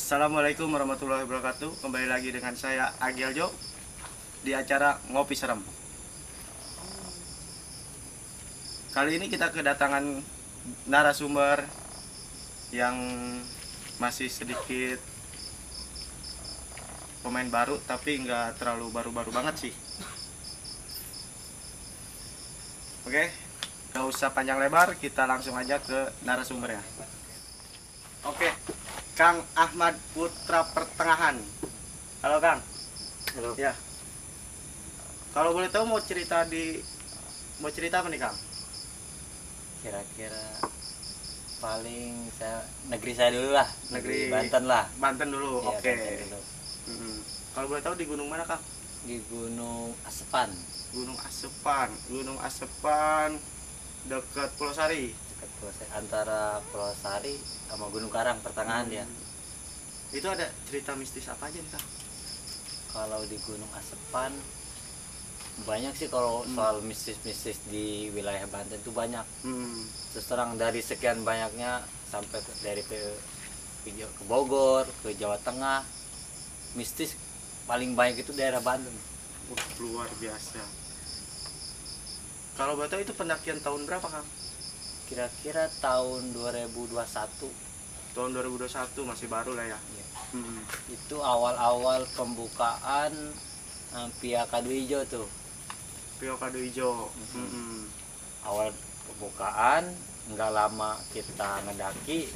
Assalamualaikum warahmatullahi wabarakatuh. Kembali lagi dengan saya Agieljo di acara Ngopi Serem. Kali ini kita kedatangan narasumber yang masih sedikit pemain baru, tapi nggak terlalu baru-baru banget sih. Oke, nggak usah panjang lebar, kita langsung aja ke narasumbernya. Oke, Kang Ahmad Putra Pertengahan. Halo Kang. Halo. Ya. Kalau boleh tahu mau cerita apa nih Kang? Kira-kira paling negeri saya dulu lah, negeri Banten lah. Banten dulu. Ya, Oke. Banten dulu. Kalau boleh tahu di gunung mana Kang? Di Gunung Asepan, Gunung Asepan dekat Pulau Sari. dekat antara Pulau Sari sama Gunung Karang pertengahan dia. Itu ada cerita mistis apa aja nih Kang? Kalau di Gunung Asepan banyak sih kalau soal mistis-mistis di wilayah Banten itu banyak. Terus terang dari sekian banyaknya sampai dari ke Bogor, ke Jawa Tengah, mistis paling banyak itu daerah Banten. Luar biasa. Kalau boleh tahu itu pendakian tahun berapa Kang? Kira-kira tahun 2021. Tahun 2021, masih baru lah ya. Ya. Itu awal-awal pembukaan Pia Kadu Ijo tuh. Pia Kadu Ijo. Awal pembukaan, nggak lama kita ngedaki.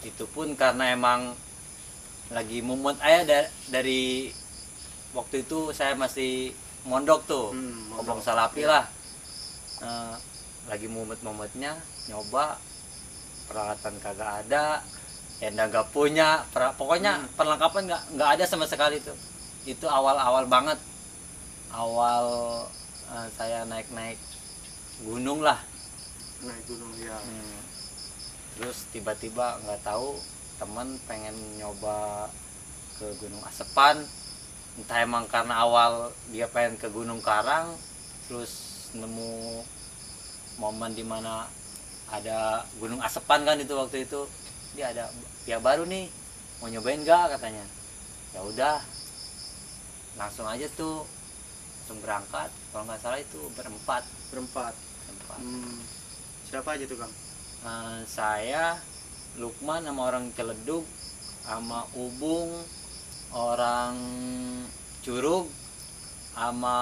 Itu pun karena emang lagi mumet aja dari waktu itu saya masih mondok tuh, Kobong Salapi lah. Lagi mumet-mumetnya nyoba, peralatan kagak ada, tenda nggak punya, pokoknya perlengkapan nggak ada sama sekali tuh. Itu awal-awal banget, saya naik gunung lah. Naik gunung ya. Terus tiba-tiba nggak tahu teman pengen nyoba ke Gunung Asepan, entah emang karena awal dia pengen ke Gunung Karang, terus nemu momen dimana ada Gunung Asepan kan itu waktu itu dia ada ya baru nih, mau nyobain nggak katanya. Ya udah, langsung aja tuh langsung berangkat. Kalau nggak salah itu berempat. Siapa aja tuh Kang? Saya, Lukman sama orang Celedug, sama Ubung orang Curug, sama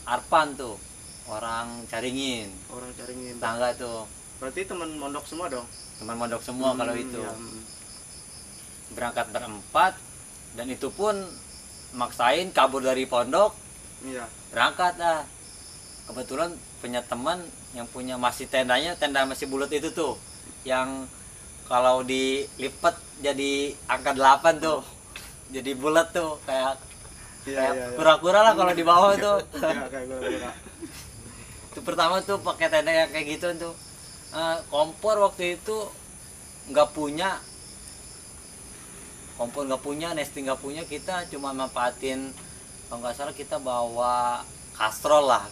Arpan tuh orang Caringin. Tangga tuh. Berarti teman mondok semua dong? Teman mondok semua kalau itu. Ya. Berangkat berempat, dan itu pun maksain kabur dari pondok. Iya. Berangkat lah. Kebetulan punya teman yang punya masih tenda masih bulat itu tuh, yang kalau dilipat jadi angka 8 tuh. Jadi bulat tuh kayak kura-kura lah kalau di bawah tuh. Iya, kayak kura-kura. Itu pertama tuh pakai tenda yang kayak gitu tuh. Kompor waktu itu nggak punya, nesting nggak punya, kita cuma manfaatin, kalau nggak salah kita bawa kastrol lah,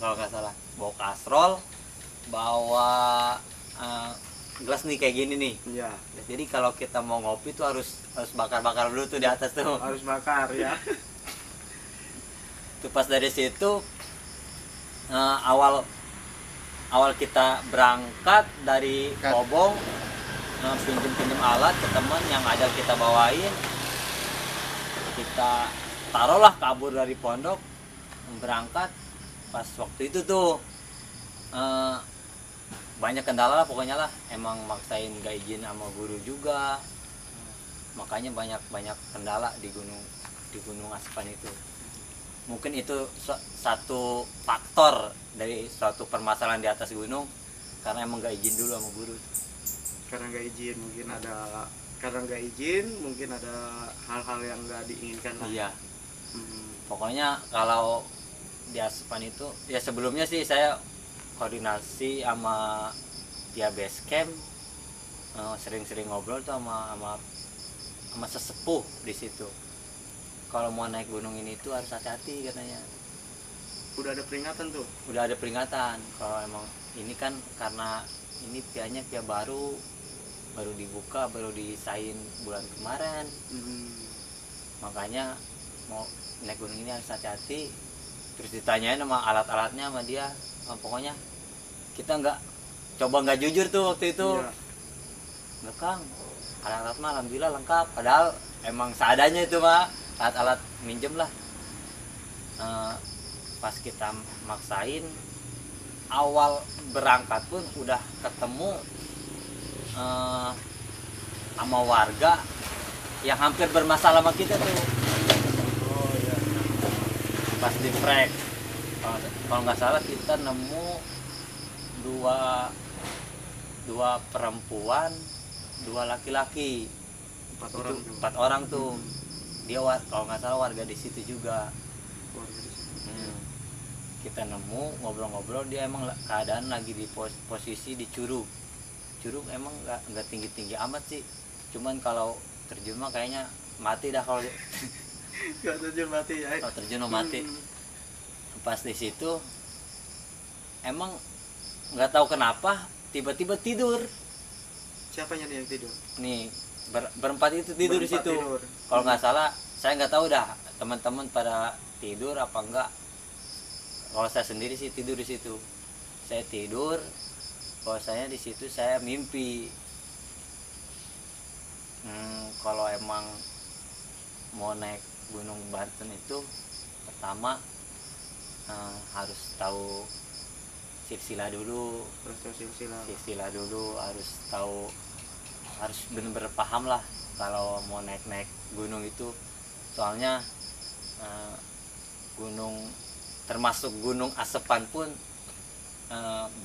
bawa gelas nih kayak gini nih. Iya. Jadi kalau kita mau ngopi tuh harus bakar dulu tuh di atas tuh. Harus bakar ya. Tuh pas dari situ awal kita berangkat dari Kobong, pinjem alat ke teman yang ada kita bawain. Kita taruhlah kabur dari pondok, berangkat. Pas waktu itu tuh banyak kendala lah pokoknya lah, emang maksain gak izin sama guru juga, makanya banyak kendala di gunung Asepan itu. Mungkin itu satu faktor dari suatu permasalahan di atas gunung, karena emang gak izin dulu sama guru. Karena nggak izin, mungkin ada hal-hal yang nggak diinginkan lah. Iya. Pokoknya kalau di Asepan itu ya sebelumnya sih saya koordinasi sama dia base camp, sering-sering ngobrol tuh sama sesepuh di situ. Kalau mau naik gunung ini tuh harus hati-hati katanya. Udah ada peringatan tuh? Udah ada peringatan. Kalau emang ini kan karena ini pianya baru dibuka, baru disain bulan kemarin. makanya mau naik gunung ini harus hati-hati. Terus ditanyain sama alat-alatnya sama dia. Pokoknya kita nggak jujur tuh waktu itu. Iya. Nggak Kang, alat-alat mah alhamdulillah lengkap, padahal emang seadanya itu mah, alat-alat minjem lah. Pas kita maksain, awal berangkat pun udah ketemu sama warga yang hampir bermasalah sama kita tuh. Oh iya. Pas di trek, kalau nggak salah kita nemu dua perempuan, dua laki-laki, 4 orang itu tuh. 4 orang tuh. Dia kalau nggak salah warga di situ juga. Keluarga di situ. Kita nemu, ngobrol-ngobrol, dia emang keadaan lagi di posisi di curug. Curug emang nggak tinggi-tinggi amat sih, cuman kalau terjun mah kayaknya mati dah kalau Gak terjun mati ya. kalau terjun mah mati. Pas di situ emang nggak tahu kenapa tiba-tiba tidur. Siapanya nih yang tidur? Nih berempat itu tidur di Berempat situ. tidur. Kalau nggak salah, saya nggak tahu dah teman-teman pada tidur apa enggak. Kalau saya sendiri sih tidur di situ. Saya tidur, bahwasanya di situ saya mimpi. Kalau emang mau naik Gunung Banten itu pertama harus tahu silsilah dulu. Terus tahu silsilah. Silsilah dulu, harus benar-benar paham lah kalau mau naik gunung itu. Soalnya gunung, termasuk Gunung Asepan pun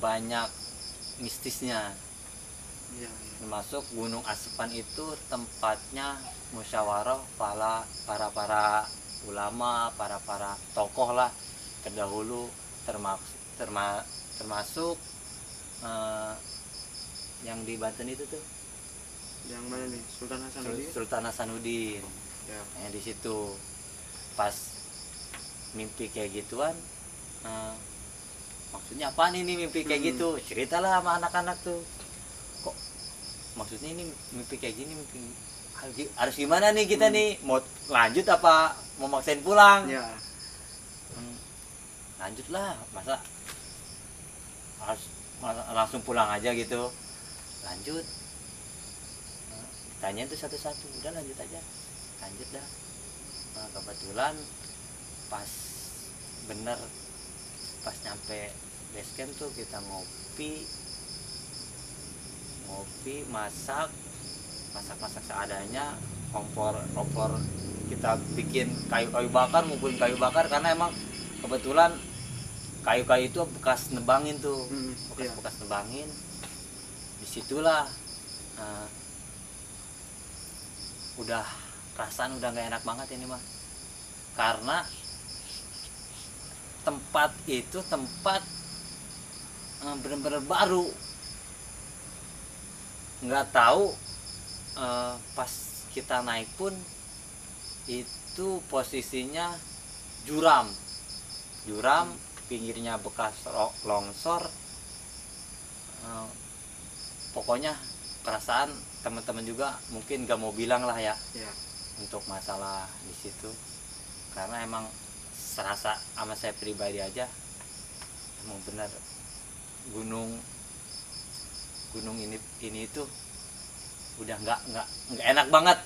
banyak mistisnya. Iya. Termasuk Gunung Asepan itu tempatnya musyawarah para ulama, para tokoh lah terdahulu, termasuk yang di Banten itu tuh, Yang mana nih? Sultan Hasanuddin. Sultan Hasanuddin. Ya. Yang di situ pas mimpi kayak gituan, maksudnya apa nih mimpi kayak gitu? Ceritalah sama anak-anak tuh. Kok maksudnya ini mimpi kayak gini, mimpi harus gimana nih kita nih? Mau lanjut apa mau maksain pulang? Ya. Lanjutlah, masa harus langsung pulang aja gitu. Lanjut, tanya tuh satu-satu, udah lanjut aja, lanjut dah. Kebetulan pas nyampe base camp tuh kita ngopi, masak seadanya, kompor kita bikin kayu bakar, ngumpulin kayu bakar, karena emang kebetulan kayu-kayu itu bekas nebangin tuh, bekas nebangin. Disitulah udah perasaan udah nggak enak banget ini mah, karena tempat itu bener-bener baru, nggak tahu. Pas kita naik pun itu posisinya juram, pinggirnya bekas longsor. Pokoknya perasaan teman-teman juga mungkin gak mau bilang lah ya, untuk masalah di situ, karena emang serasa sama saya pribadi aja emang benar gunung ini itu udah nggak enak banget.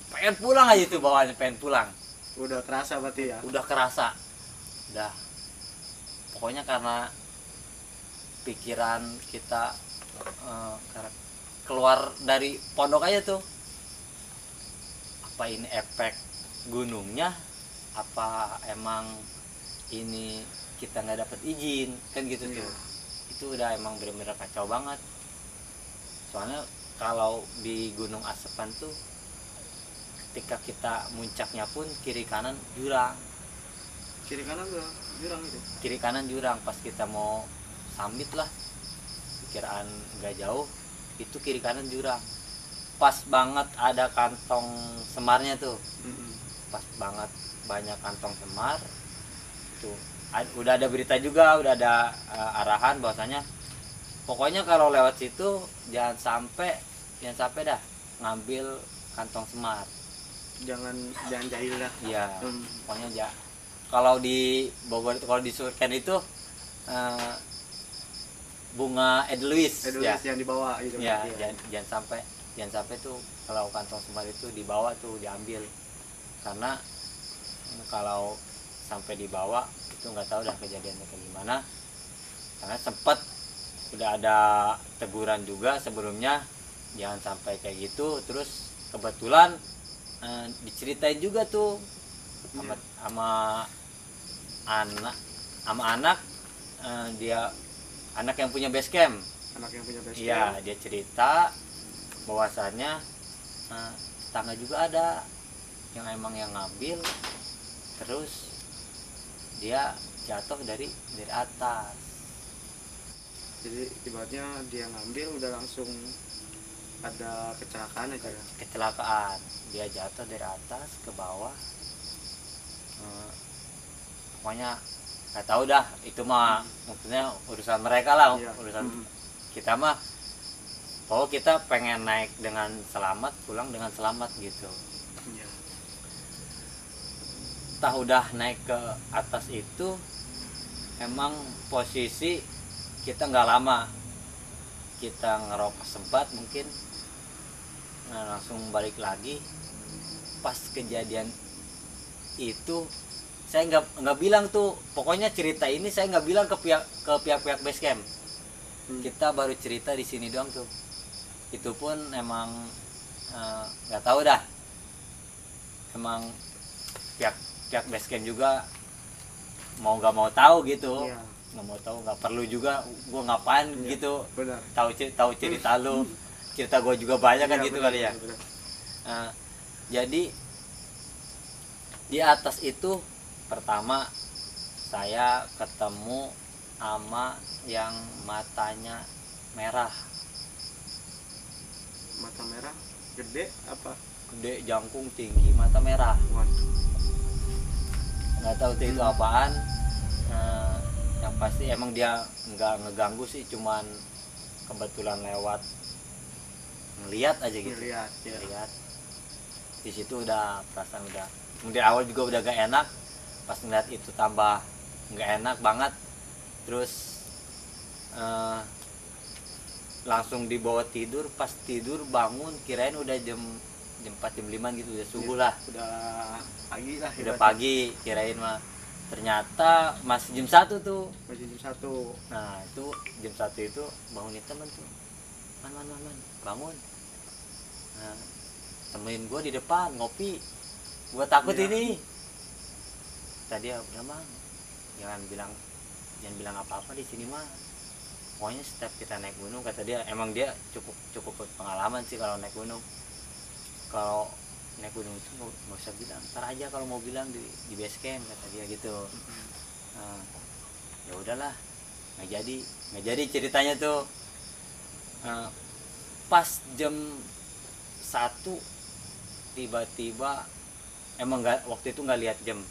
Pengen pulang aja tuh bawaannya, pengen pulang. Udah kerasa berarti ya? Udah kerasa, udah pokoknya karena pikiran kita keluar dari pondok aja tuh, apa ini efek gunungnya, apa emang ini kita nggak dapat izin kan gitu tuh. Itu udah emang bener-bener kacau banget. Soalnya kalau di Gunung Asepan tuh ketika kita muncaknya pun kiri kanan jurang. Kiri kanan tuh jurang itu? Kiri kanan jurang. Pas kita mau summit lah, kiraan nggak jauh, itu kiri kanan jurang. Pas banget ada kantong semarnya tuh. Pas banget banyak kantong semar tuh. Udah ada berita juga, udah ada arahan bahwasanya pokoknya kalau lewat situ jangan sampai dah ngambil kantong semar. jangan jahil lah. Iya, Hmm. pokoknya kalau di Bogor itu, kalau di Surken itu eh, bunga Edelweiss ya. Edelweiss yang dibawa gitu. Ya, berarti jangan sampai tuh kalau kantong semar itu dibawa tuh diambil, karena kalau sampai dibawa itu nggak tahu dah kejadiannya kayak gimana, karena sempat udah ada teguran juga sebelumnya jangan sampai kayak gitu. Terus kebetulan diceritain juga tuh sama anak anak dia anak yang punya base camp. anak yang punya base Iya, camp. dia cerita bahwasannya tetangga juga ada yang emang yang ngambil, terus dia jatuh dari atas. Jadi ibaratnya dia ngambil udah langsung ada kecelakaan aja ya. Kecelakaan, dia jatuh dari atas ke bawah. Pokoknya nggak tahu dah, itu mah maksudnya urusan mereka lah. Iya. Urusan kita mah, oh kita pengen naik dengan selamat, pulang dengan selamat gitu. Iya. Tah udah naik ke atas itu, emang posisi kita nggak lama, kita ngerokok sebat mungkin, langsung balik lagi. Pas kejadian itu saya nggak bilang tuh, pokoknya cerita ini saya nggak bilang ke pihak base camp. Kita baru cerita di sini doang tuh. Itu pun emang nggak tahu dah, emang pihak base camp juga mau nggak mau tahu gitu. Iya. Nggak mau tahu, nggak perlu juga gue ngapain Iya, gitu. Benar. Tahu cerita lu, cerita gue juga banyak kan Iya, gitu benar, kali ya. benar. Jadi di atas itu pertama saya ketemu sama yang matanya merah, Mata merah gede apa? gede, jangkung tinggi, mata merah. Waduh. Nggak tahu tuh itu apaan. Yang pasti emang dia nggak ngeganggu sih, cuman kebetulan lewat ngeliat aja gitu. Ngeliat, ya. Lihat di situ udah perasaan udah, kemudian awal juga udah gak enak, pas ngeliat itu tambah nggak enak banget. Terus langsung dibawa tidur, pas tidur bangun kirain udah jam 4 jam 5 gitu, udah subuh lah, Udah pagi lah. udah pagi kirain mah, ternyata masih jam 1 tuh. Masih jam 1. Nah itu jam 1 itu bangunin temen tuh, man bangun, nah, temenin gue di depan ngopi, gue takut Iya. ini. Tadi ya udah mang, jangan bilang apa-apa di sini mah, pokoknya setiap kita naik gunung, kata dia, emang dia cukup pengalaman sih kalau naik gunung. Kalau naik gunung itu nggak usah bilang, ntar aja kalau mau bilang di base camp, kata dia gitu. Nah, ya udahlah, nggak jadi ceritanya tuh. Pas jam 1 tiba-tiba, emang nggak, waktu itu nggak lihat jam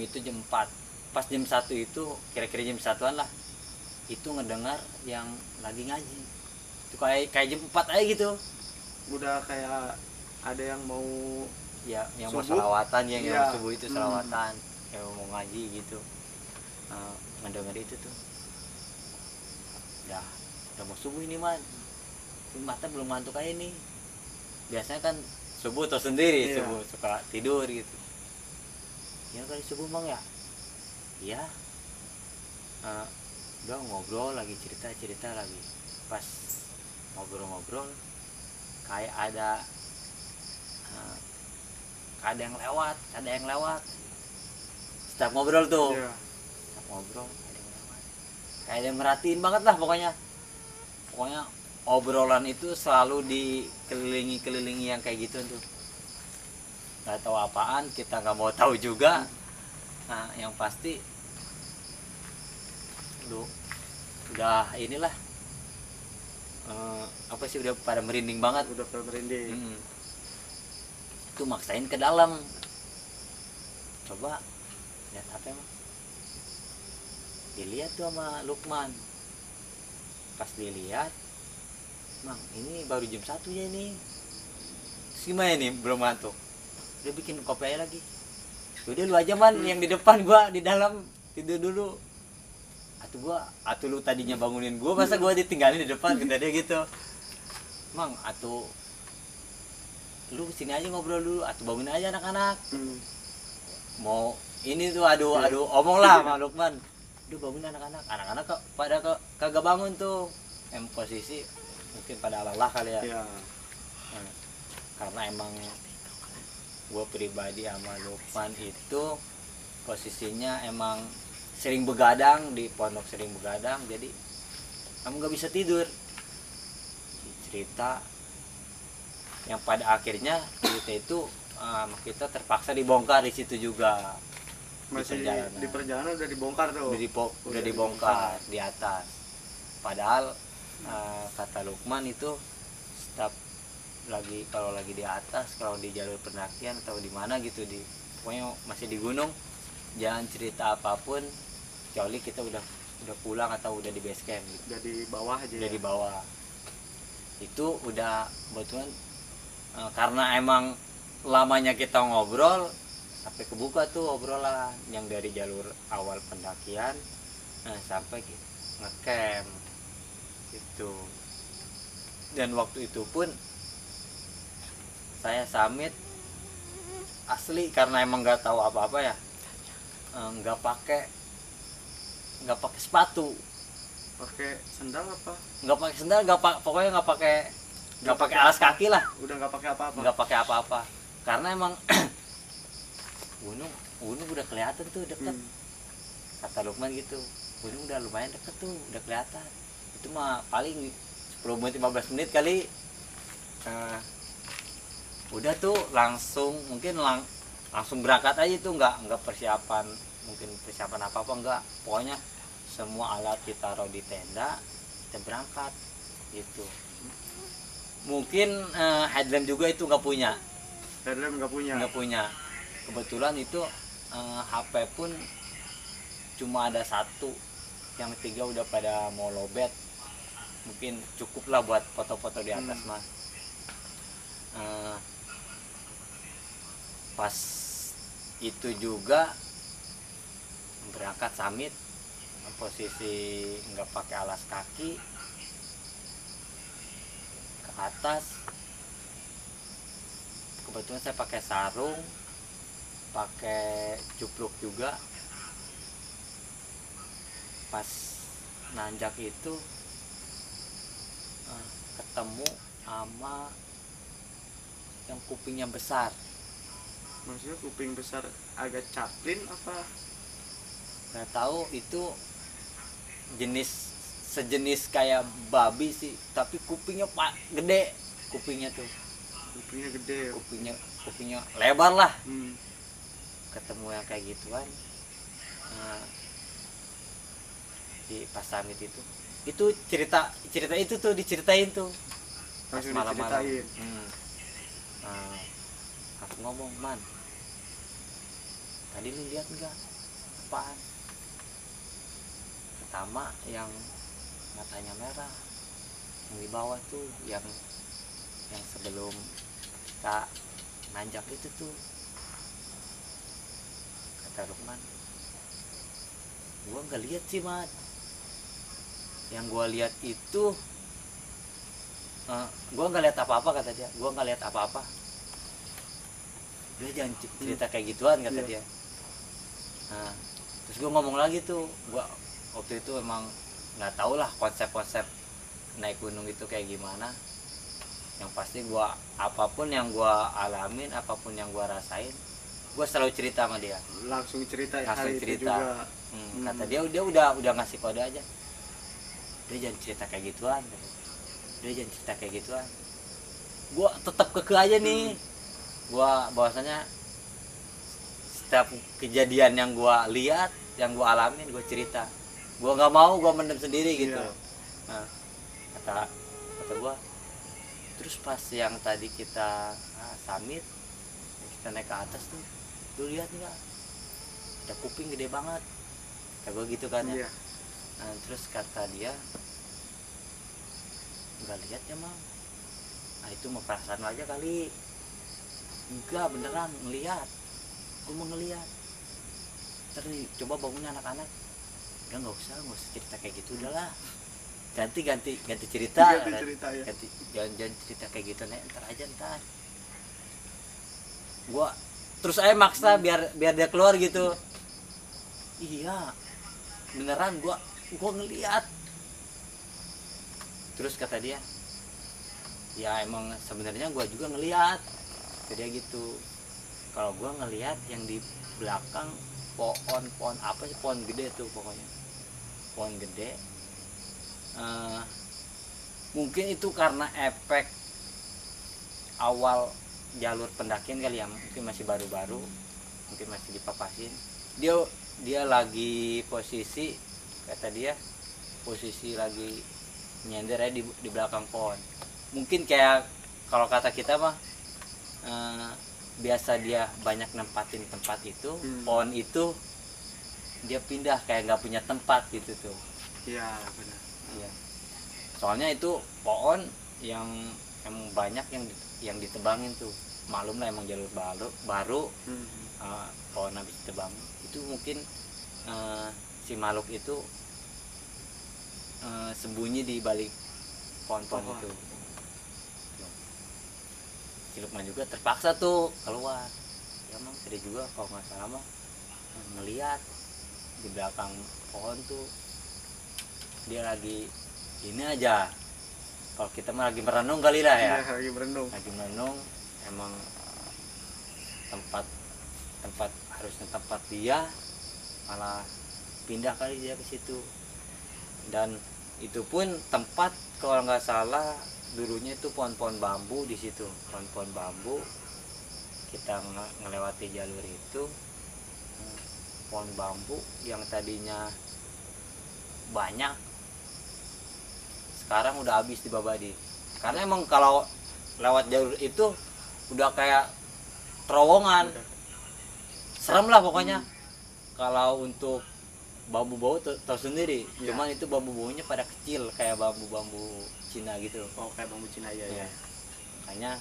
itu jam 4. Pas jam 1 itu kira-kira jam 1-an lah, itu ngedengar yang lagi ngaji itu kayak jam 4 aja gitu. Udah kayak ada yang mau Ya yang mau subuh. selawatan, yang Iya. subuh itu selawatan, yang mau ngaji gitu. Ngedenger itu tuh, udah mau subuh ini man, mata belum ngantuk aja nih. Biasanya kan subuh tau sendiri. Iya. Subuh suka tidur gitu. Ya kali subuh mang ya, iya. Udah ngobrol lagi, cerita lagi. Pas ngobrol kayak ada yang lewat. Setiap ngobrol tuh, Iya. setiap ngobrol ada yang lewat, kayak ada yang merhatiin banget lah pokoknya obrolan itu selalu dikelilingi yang kayak gitu tuh. Nggak tahu apaan, kita nggak mau tahu juga. Nah yang pasti udah inilah, apa sih, udah pada merinding banget. Udah pada merinding. Itu maksain ke dalam, coba lihat apa emang, dilihat tuh sama Lukman. Pas dilihat, mang ini baru jam 1 ya ini, terus gimana nih belum ngantuk, udah bikin kopi aja lagi, udah lu aja man yang di depan, gua di dalam tidur dulu. Atuh lu tadinya bangunin gua, masa gua ditinggalin di depan, kata dia gitu. Mang, atuh lu sini aja ngobrol dulu, atuh bangunin aja anak-anak. Mau ini tuh adu omong lah sama Lukman. Duh bangun anak-anak pada kagak bangun tuh. Posisi mungkin pada lelah kali ya. Iya. Nah, karena emang gue pribadi sama Lukman itu posisinya emang sering begadang di pondok, jadi kamu nggak bisa tidur. Cerita yang pada akhirnya kita terpaksa dibongkar di situ juga. Masih di perjalanan udah dibongkar tuh. Udah dibongkar di atas. Padahal kata Lukman itu setiap kalau lagi di atas, kalau di jalur pendakian atau di mana gitu, pokoknya masih di gunung, jangan cerita apapun kecuali kita udah pulang atau udah di base camp gitu. Udah di bawah aja. Udah di bawah. Itu udah kebetulan karena emang lamanya kita ngobrol sampai kebuka tuh obrolan yang dari jalur awal pendakian sampai ngecamp gitu. Dan waktu itu pun saya summit asli karena emang nggak tahu apa-apa ya, nggak pakai sepatu, pakai sendal apa? Nggak pakai sendal, pokoknya nggak pakai alas kaki lah. Udah nggak pakai apa-apa. Nggak pakai apa-apa karena emang gunung udah kelihatan tuh deket. Kata Lukman gitu, gunung udah lumayan deket tuh, udah kelihatan. Itu mah paling 10 menit 15 menit kali. Udah tuh langsung berangkat aja tuh, nggak persiapan, mungkin persiapan apa enggak, pokoknya semua alat kita taruh di tenda, kita berangkat gitu. Mungkin headlamp juga itu nggak punya. Kebetulan itu HP pun cuma ada satu, yang 3 udah pada mau lowbat, mungkin cukup lah buat foto-foto di atas mah. Pas itu juga berangkat summit, posisi nggak pakai alas kaki, ke atas. Kebetulan saya pakai sarung, pakai cupluk juga. Pas nanjak itu ketemu sama yang kupingnya besar. Maksudnya kuping besar agak caplin apa? Nggak tahu, itu sejenis kayak babi sih, tapi kupingnya gede, kupingnya tuh. Kupingnya gede. Kupingnya lebar lah. Ketemu yang kayak gituan di pas summit itu cerita itu tuh diceritain tuh pas malam-malam. Aku ngomong, Man, tadi lu lihat nggak apaan? Pertama yang matanya merah, yang di bawah tuh, yang sebelum kita nanjak itu tuh. Kata Lukman, gua nggak lihat sih, Man. Yang gua lihat itu gua nggak lihat apa-apa, kata dia. Gua nggak lihat apa-apa. Dia jangan cerita kayak gituan, kata dia. Terus gue ngomong lagi tuh, gue waktu itu emang nggak tahu lah konsep naik gunung itu kayak gimana. Yang pasti gue apapun yang gue alamin, apapun yang gue rasain, gue selalu cerita sama dia. Langsung cerita. Itu juga. Kata dia udah ngasih kode aja. Dia jangan cerita kayak gituan. Gue tetap keke aja nih. Gua bahwasanya setiap kejadian yang gua lihat, yang gua alamin, gua cerita. Gua nggak mau gua mendem sendiri gitu. Nah, kata gua, terus pas yang tadi kita summit, kita naik ke atas tuh, lu lihat nggak, ada kuping gede banget, kata gua gitu kan ya. Nah, terus kata dia, nggak lihat ya, Mang. Nah, itu mau perasaan aja kali. enggak beneran ngelihat, gue mau ngelihat. Ntar nih coba bangunnya anak-anak, nggak usah cerita kayak gitu, udahlah ganti cerita, ya. jangan cerita kayak gitu nih, ntar gua terus aja maksa biar dia keluar gitu. Iya beneran gua ngeliat. Terus kata dia, ya emang sebenarnya gua juga ngeliat, kata dia gitu. Kalau gua ngeliat yang di belakang pohon apa sih, pohon gede tuh pokoknya, pohon gede. Mungkin itu karena efek awal jalur pendakian kali ya, mungkin masih baru-baru, mungkin masih dipapasin. Dia lagi posisi, kata dia posisi lagi nyender aja di belakang pohon. Mungkin kayak kalau kata kita mah biasa dia banyak nempatin tempat itu, pohon itu dia pindah kayak nggak punya tempat gitu tuh. Iya benar. Iya. Soalnya itu pohon yang emang banyak yang ditebangin tuh. Malum lah emang jalur baru pohon habis ditebang. Itu mungkin si makhluk itu sembunyi di balik pohon-pohon itu. Si Lukman juga terpaksa tuh keluar. Ya emang tadi juga kalau nggak salah mah ngelihat di belakang pohon tuh dia lagi ini aja. Kalau kita mah lagi merenung kali lah ya. Lagi merenung. Emang tempat harusnya tempat dia, malah pindah kali dia ke situ. Dan itu pun tempat kalau nggak salah dulunya itu pohon-pohon bambu di situ, pohon-pohon bambu. Kita ngelewati jalur itu, pohon bambu yang tadinya banyak sekarang udah habis dibabadi. Karena emang kalau lewat jalur itu udah kayak terowongan, serem lah pokoknya. Kalau untuk bambu-bambu tahu sendiri, cuman itu bambu-bambunya pada kecil kayak bambu-bambu Cina gitu. Oh kayak bambu Cina ya. Makanya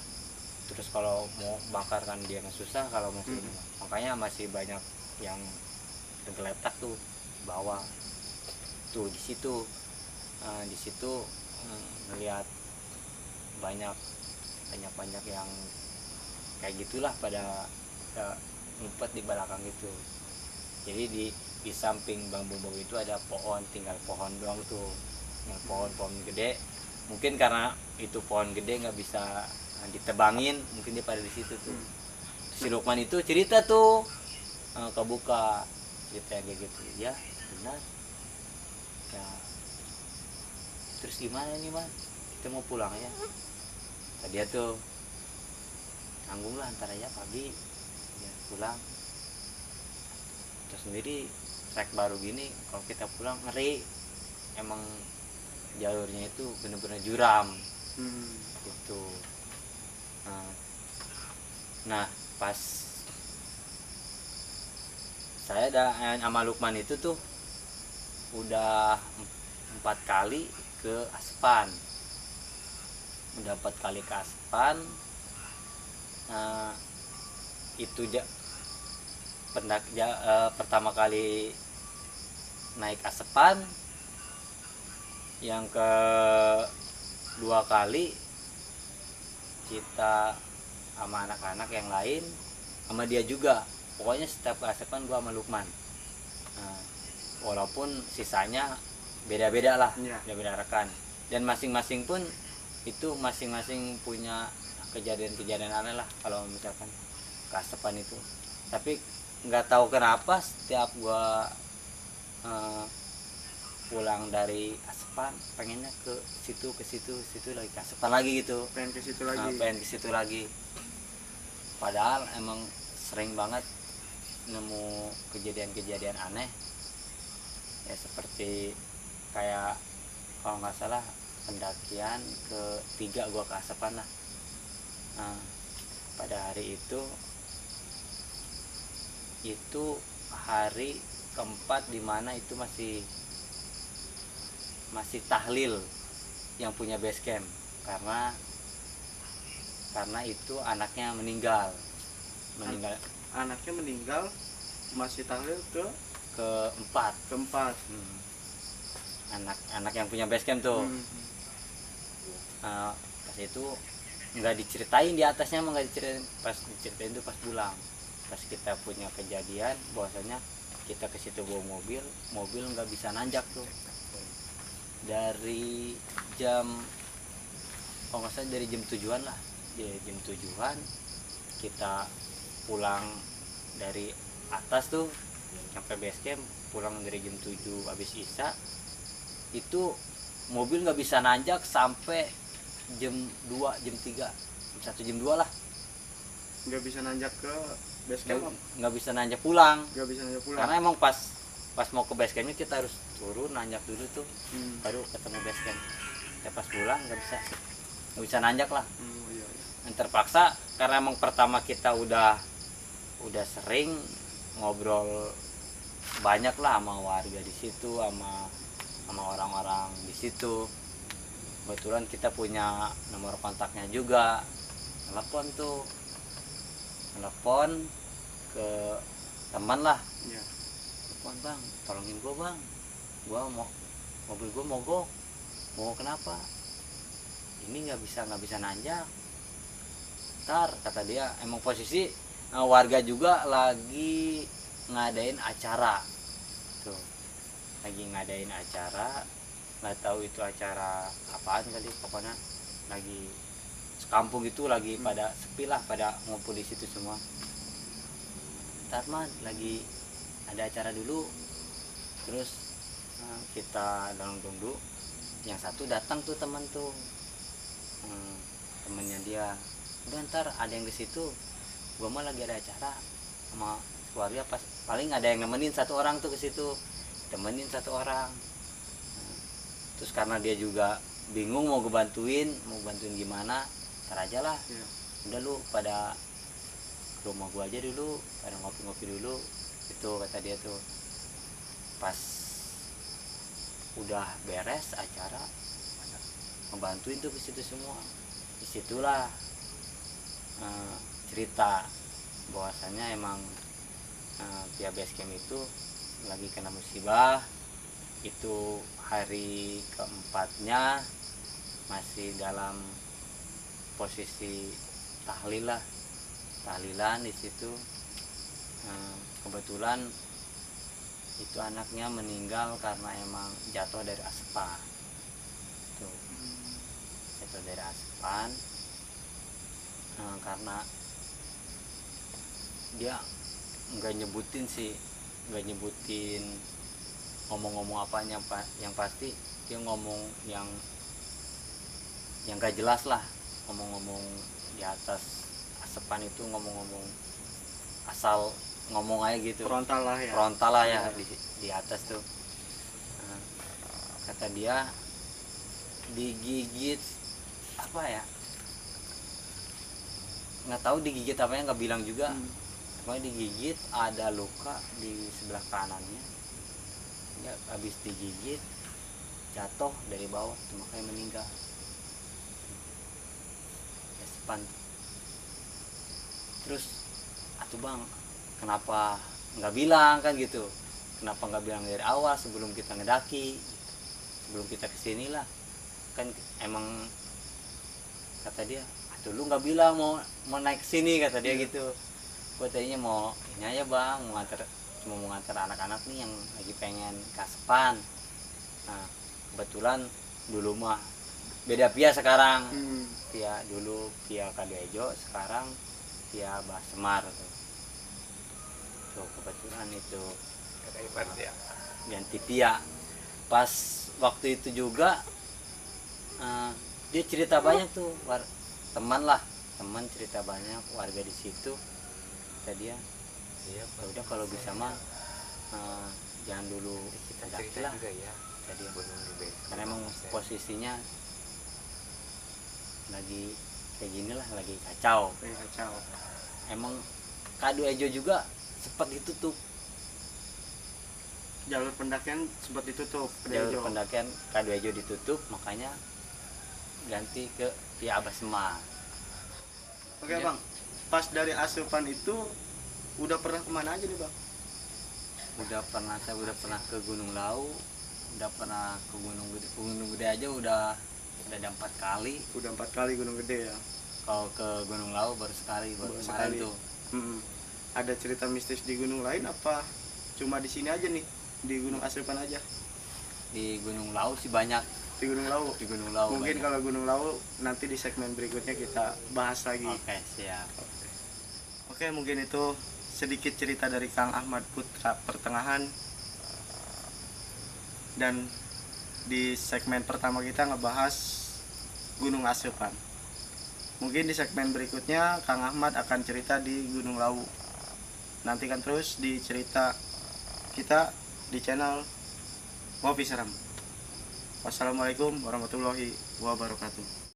terus kalau mau bakar kan dia nggak susah kalau masih makanya masih banyak yang tergeletak tuh di bawah tuh di situ. Di situ ngelihat banyak yang kayak gitulah pada ngumpet di belakang itu. Jadi di samping bambu-bambu itu ada pohon, tinggal pohon doang tuh, yang pohon gede. Mungkin karena itu pohon gede nggak bisa ditebangin, mungkin dia pada di situ tuh. Si Lukman itu cerita tuh kebuka cerita yang kayak gitu. Ya benar ya. Terus gimana nih man, kita mau pulang ya. Tadi dia tuh tanggung lah antara ya pagi ya pulang. Terus sendiri trek baru gini, kalau kita pulang ngeri, emang jalurnya itu bener-bener juram gitu. Nah pas saya sama Lukman itu tuh udah 4 kali ke Aspan, udah 4 kali ke Aspan. Itu pertama kali naik Aspan, yang kedua kali kita sama anak-anak yang lain, sama dia juga. Pokoknya setiap ke Aspan gua sama Lukman. Walaupun sisanya beda-beda lah, beda-beda rekan. Dan masing-masing pun itu masing-masing punya kejadian-kejadian aneh lah kalau misalkan ke Aspan itu. Tapi nggak tahu kenapa setiap gua pulang dari Aspan pengennya ke situ lagi, ke Aspan lagi gitu. Pengen ke situ lagi. Padahal emang sering banget nemu kejadian-kejadian aneh. Ya seperti kayak kalau nggak salah pendakian ke-3 gua ke Aspan lah. Pada hari itu hari keempat, dimana itu masih tahlil yang punya base camp, karena itu anaknya meninggal. meninggal Anaknya meninggal, masih tahlil keempat. keempat. Anak yang punya base camp tuh. Hmm. Pas itu nggak diceritain, di atasnya emang nggak diceritain, pas diceritain itu pas pulang, pas kita punya kejadian bahwasanya kita ke situ bawa mobil nggak bisa nanjak tuh. Dari jam, kalau nggak salah dari jam 7-an lah, jam 7-an kita pulang dari atas tuh sampai base camp, pulang dari jam 7 habis isya itu mobil nggak bisa nanjak sampai jam 2, jam 3, jam 1, jam 2 lah, Nggak bisa nanjak ke base camp. nggak bisa nanjak pulang. Nggak bisa nanjak pulang. Karena emang pas mau ke base campnya kita harus turun nanjak dulu tuh, baru ketemu base camp. Ya pas pulang nggak bisa nanjak lah. Iya. Yang terpaksa karena emang pertama kita udah sering ngobrol banyak lah sama warga di situ, sama orang-orang di situ. Kebetulan kita punya nomor kontaknya juga, telepon ke teman lah. Iya. Telepon, bang, tolongin gua bang, gua mobil gua mogok. Mau kenapa? Ini nggak bisa nanjak. Ntar kata dia, emang posisi warga juga lagi ngadain acara tuh, nggak tahu itu acara apaan kali, pokoknya lagi sekampung itu lagi pada sepi lah, pada ngumpul di situ semua. Ntar man lagi ada acara dulu, terus kita dulu, yang satu datang tuh teman tuh, temennya dia, udah ntar ada yang di situ, gua mah lagi ada acara sama keluarga, paling ada yang nemenin satu orang tuh ke situ, temenin satu orang. Terus karena dia juga bingung mau bantuin gimana, ntar aja lah, udah lu pada ke rumah gua aja dulu, pada ngopi-ngopi dulu, itu kata dia tuh. Pas udah beres acara, ngebantuin tuh ke situ semua. Disitulah cerita bahwasanya emang pihak base camp itu lagi kena musibah. Itu hari keempatnya masih dalam posisi tahlilan di situ. Kebetulan itu anaknya meninggal karena emang jatuh dari aspan tuh, jatuh dari aspan. Karena dia nggak nyebutin ngomong-ngomong apanya, yang pasti dia ngomong yang gak jelas lah, ngomong-ngomong di atas asepan itu, ngomong-ngomong asal ngomong aja gitu, Frontal lah ya. di atas tuh. Kata dia digigit apa ya, nggak tahu digigit apanya, nggak bilang juga. Pokoknya digigit, ada luka di sebelah kanannya, ya habis digigit jatuh dari bawah tuh, makanya meninggal. Sepan. Terus atuh bang, kenapa nggak bilang kan gitu, kenapa nggak bilang dari awal sebelum kita ngedaki, sebelum kita kesini lah, kan emang kata dia, atuh lu nggak bilang mau naik kesini, kata dia gitu. Gue tadinya mau ini aja bang, cuma mau nganter anak-anak nih yang lagi pengen kaspan. Nah kebetulan dulu mah beda pia sekarang, pia dulu pia Kadoejo, sekarang pia Basemar tuh kebetulan itu ganti pia. Pas waktu itu juga dia cerita banyak tuh, teman cerita banyak warga di situ. Kata dia, ya udah kalau bisa mah jangan dulu kita daki lah ya. Tadi karena emang posisinya lagi kayak gini lah, lagi kacau. Emang Kadoejo juga sempat ditutup, jalur pendakian sempat ditutup. Jalur pendakian Kadoejo ditutup, makanya ganti ke via Basemar. Oke bang, pas dari Asupan itu udah pernah kemana aja nih bang? Saya udah pernah ke Gunung Lau, udah pernah ke Gunung Gede aja udah ada 4 kali. Udah 4 kali Gunung Gede ya. Kalau ke Gunung Lau baru sekali, baru Baru kemarin sekali. tuh. Ada cerita mistis di gunung lain apa cuma di sini aja nih, di Gunung Asupan aja? Di Gunung Lau sih banyak. Di Gunung Lawu. Di Gunung Lau Mungkin banyak. kalau Gunung Lawu nanti di segmen berikutnya kita bahas lagi. Oke, siap. Oke, mungkin itu sedikit cerita dari Kang Ahmad Putra Pertengahan. Dan di segmen pertama kita ngebahas Gunung Asupan. Mungkin di segmen berikutnya Kang Ahmad akan cerita di Gunung Lawu. Nantikan terus di cerita kita di channel Ngopi Seram. Wassalamualaikum warahmatullahi wabarakatuh.